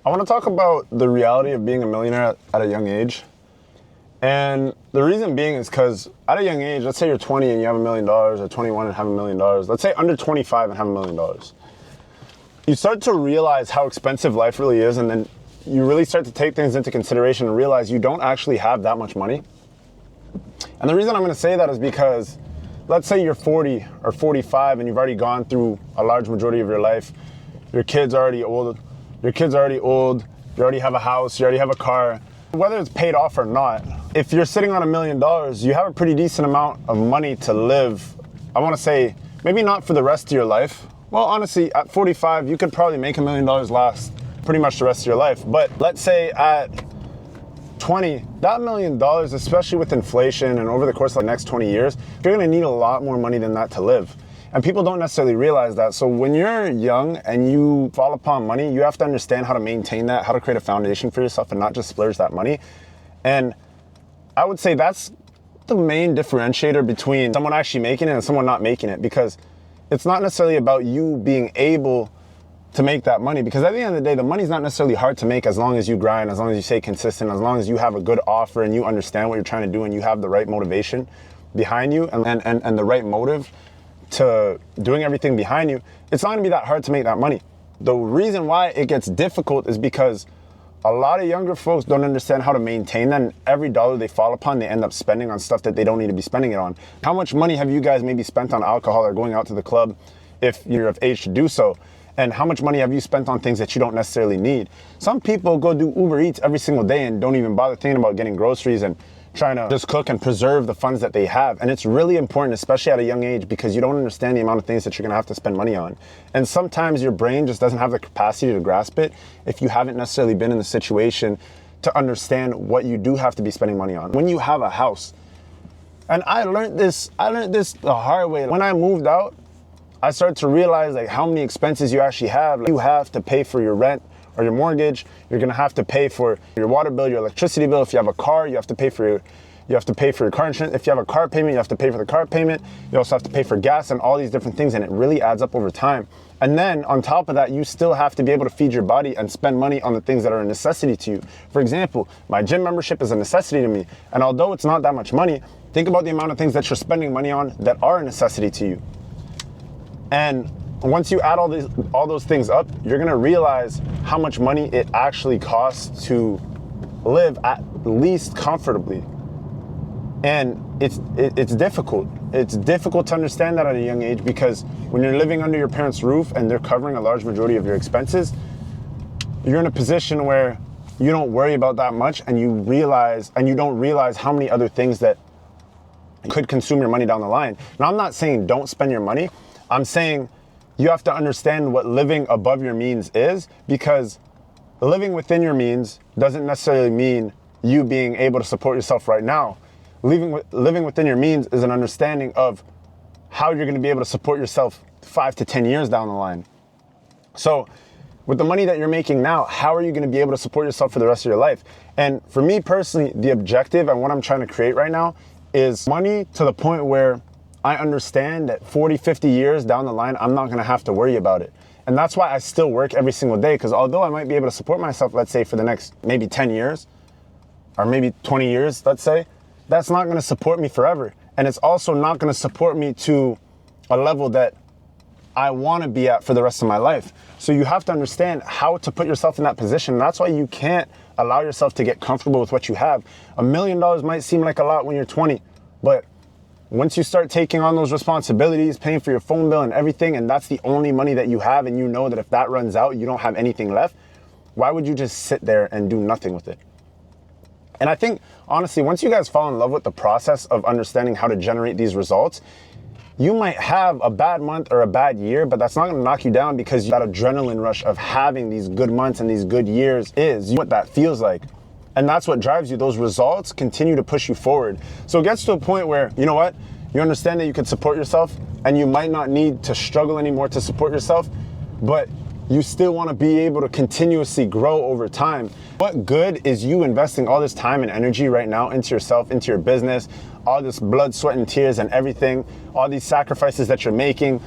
I want to talk about the reality of being a millionaire at a young age. And the reason being is because at a young age, let's say you're 20 and you have $1 million, or 21 and have $1 million. Let's say under 25 and have $1 million. You start to realize how expensive life really is, and then you really start to take things into consideration and realize you don't actually have that much money. And the reason I'm going to say that is because let's say you're 40 or 45 and you've already gone through a large majority of your life. Your kid's already old. You already have a house. You already have a car. Whether it's paid off or not, if you're sitting on $1 million, you have a pretty decent amount of money to live. I want to say maybe not for the rest of your life. Well, honestly, at 45, you could probably make $1 million last pretty much the rest of your life. But let's say at 20, that $1 million, especially with inflation and over the course of the next 20 years, you're going to need a lot more money than that to live. And people don't necessarily realize that. So when you're young and you fall upon money, you have to understand how to maintain that, how to create a foundation for yourself and not just splurge that money. And I would say that's the main differentiator between someone actually making it and someone not making it, because it's not necessarily about you being able to make that money, because at the end of the day, the money's not necessarily hard to make as long as you grind, as long as you stay consistent, as long as you have a good offer and you understand what you're trying to do and you have the right motivation behind you and the right motive to doing everything behind you. It's not gonna be that hard to make that money. The reason why it gets difficult is because a lot of younger folks don't understand how to maintain that, and every dollar they fall upon, they end up spending on stuff that they don't need to be spending it on. How much money have you guys maybe spent on alcohol or going out to the club if you're of age to do so? And how much money have you spent on things that you don't necessarily need? Some people go do Uber Eats every single day and don't even bother thinking about getting groceries and trying to just cook and preserve the funds that they have. And it's really important, especially at a young age, because you don't understand the amount of things that you're gonna have to spend money on. And sometimes your brain just doesn't have the capacity to grasp it if you haven't necessarily been in the situation to understand what you do have to be spending money on. When you have a house, and I learned this the hard way. When I moved out, I started to realize like how many expenses you actually have. Like, you have to pay for your rent or your mortgage. You're gonna have to pay for your water bill, your electricity bill. If you have a car, you have to pay for your car insurance. If you have a car payment, you have to pay for the car payment. You also have to pay for gas and all these different things, and it really adds up over time. And then on top of that, you still have to be able to feed your body and spend money on the things that are a necessity to you. For example, my gym membership is a necessity to me. And although it's not that much money, think about the amount of things that you're spending money on that are a necessity to you. And once you add all those things up, you're gonna realize how much money it actually costs to live at least comfortably. And it's difficult. It's difficult to understand that at a young age, because when you're living under your parents' roof and they're covering a large majority of your expenses, you're in a position where you don't worry about that much, and you don't realize how many other things that could consume your money down the line. Now, I'm not saying don't spend your money. I'm saying you have to understand what living above your means is, because living within your means doesn't necessarily mean you being able to support yourself right now. Living within your means is an understanding of how you're gonna be able to support yourself 5 to 10 years down the line. So with the money that you're making now, how are you gonna be able to support yourself for the rest of your life? And for me personally, the objective and what I'm trying to create right now is money to the point where I understand that 40, 50 years down the line, I'm not gonna have to worry about it. And that's why I still work every single day, because although I might be able to support myself, let's say for the next maybe 10 years, or maybe 20 years, let's say, that's not gonna support me forever. And it's also not gonna support me to a level that I wanna be at for the rest of my life. So you have to understand how to put yourself in that position. And that's why you can't allow yourself to get comfortable with what you have. $1 million might seem like a lot when you're 20, but once you start taking on those responsibilities, paying for your phone bill and everything, and that's the only money that you have, and you know that if that runs out, you don't have anything left, why would you just sit there and do nothing with it? And I think, honestly, once you guys fall in love with the process of understanding how to generate these results, you might have a bad month or a bad year, but that's not gonna knock you down, because that adrenaline rush of having these good months and these good years is what that feels like. And that's what drives you. Those results continue to push you forward. So it gets to a point where, you know what? You understand that you can support yourself, and you might not need to struggle anymore to support yourself, but you still want to be able to continuously grow over time. What good is you investing all this time and energy right now into yourself, into your business, all this blood, sweat, and tears and everything, all these sacrifices that you're making,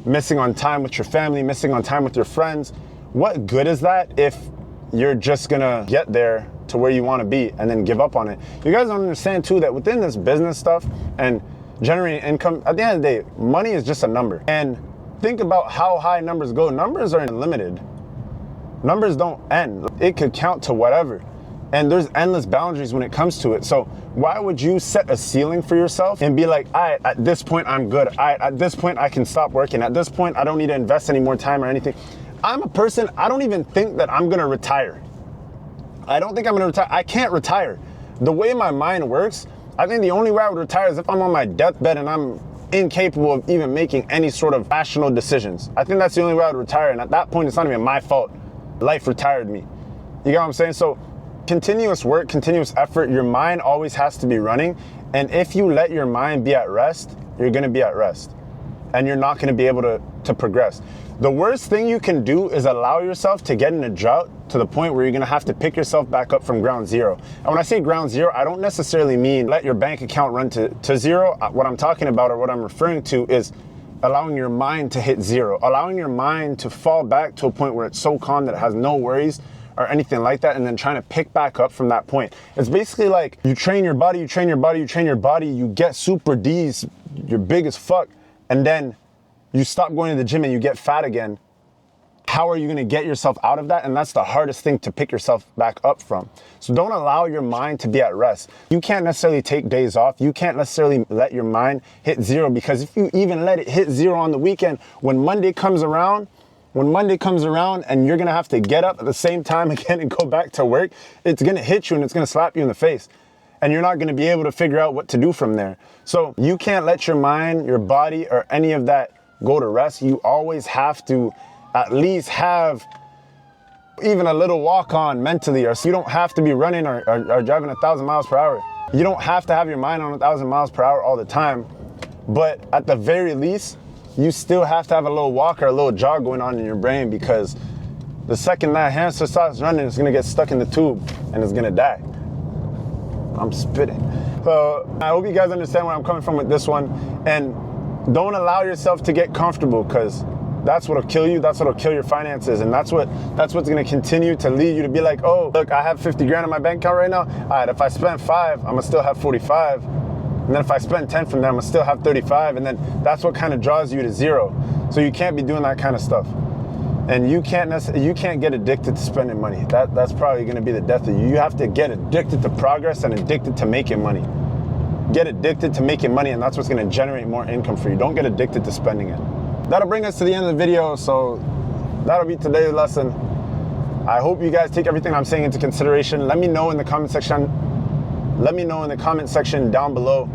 missing on time with your family, missing on time with your friends? What good is that if you're just gonna get there to where you want to be and then give up on it. You guys don't understand too that within this business stuff and generating income, at the end of the day, money is just a number. And think about how high numbers go. Numbers are unlimited. Numbers don't end. It could count to whatever. And there's endless boundaries when it comes to it. So why would you set a ceiling for yourself and be like, all right, at this point I'm good. All right, at this point I can stop working. At this point I don't need to invest any more time or anything. I'm a person, I don't even think that I'm gonna retire. I don't think I'm gonna retire. I can't retire. The way my mind works, I think the only way I would retire is if I'm on my deathbed and I'm incapable of even making any sort of rational decisions. I think that's the only way I would retire. And at that point, it's not even my fault. Life retired me. You get what I'm saying? So continuous work, continuous effort, your mind always has to be running. And if you let your mind be at rest, you're gonna be at rest. And you're not gonna be able to progress. The worst thing you can do is allow yourself to get in a drought to the point where you're gonna have to pick yourself back up from ground zero. And when I say ground zero, I don't necessarily mean let your bank account run to zero. What I'm talking about, or what I'm referring to, is allowing your mind to hit zero, allowing your mind to fall back to a point where it's so calm that it has no worries or anything like that, and then trying to pick back up from that point. It's basically like you train your body, you train your body, you train your body, you get super D's, you're big as fuck, and then you stop going to the gym and you get fat again. How are you gonna get yourself out of that? And that's the hardest thing to pick yourself back up from. So don't allow your mind to be at rest. You can't necessarily take days off. You can't necessarily let your mind hit zero, because if you even let it hit zero on the weekend, when Monday comes around and you're gonna have to get up at the same time again and go back to work, it's gonna hit you and it's gonna slap you in the face. And you're not gonna be able to figure out what to do from there. So you can't let your mind, your body, or any of that go to rest. You always have to at least have even a little walk on mentally, or so you don't have to be running or driving 1,000 miles per hour. You don't have to have your mind on 1,000 miles per hour all the time, but at the very least, you still have to have a little walk or a little jog going on in your brain, because the second that hamster starts running, it's gonna get stuck in the tube and it's gonna die. I'm spitting. So I hope you guys understand where I'm coming from with this one, and don't allow yourself to get comfortable, because that's what'll kill you. That's what'll kill your finances. And that's what's gonna continue to lead you to be like, oh, look, I have 50 grand in my bank account right now. All right, if I spend 5, I'm gonna still have 45. And then if I spend 10 from there, I'm gonna still have 35. And then that's what kind of draws you to zero. So you can't be doing that kind of stuff. And you can't get addicted to spending money. That's probably gonna be the death of you. You have to get addicted to progress and addicted to making money. Get addicted to making money, and that's what's gonna generate more income for you. Don't get addicted to spending it. That'll bring us to the end of the video, so that'll be today's lesson. I hope you guys take everything I'm saying into consideration. Let me know in the comment section. Let me know in the comment section down below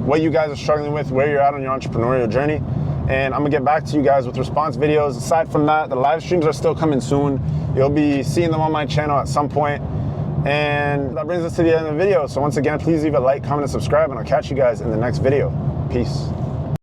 what you guys are struggling with, where you're at on your entrepreneurial journey. And I'm gonna get back to you guys with response videos. Aside from that, the live streams are still coming soon. You'll be seeing them on my channel at some point. And that brings us to the end of the video. So once again, please leave a like, comment, and subscribe, and I'll catch you guys in the next video. Peace.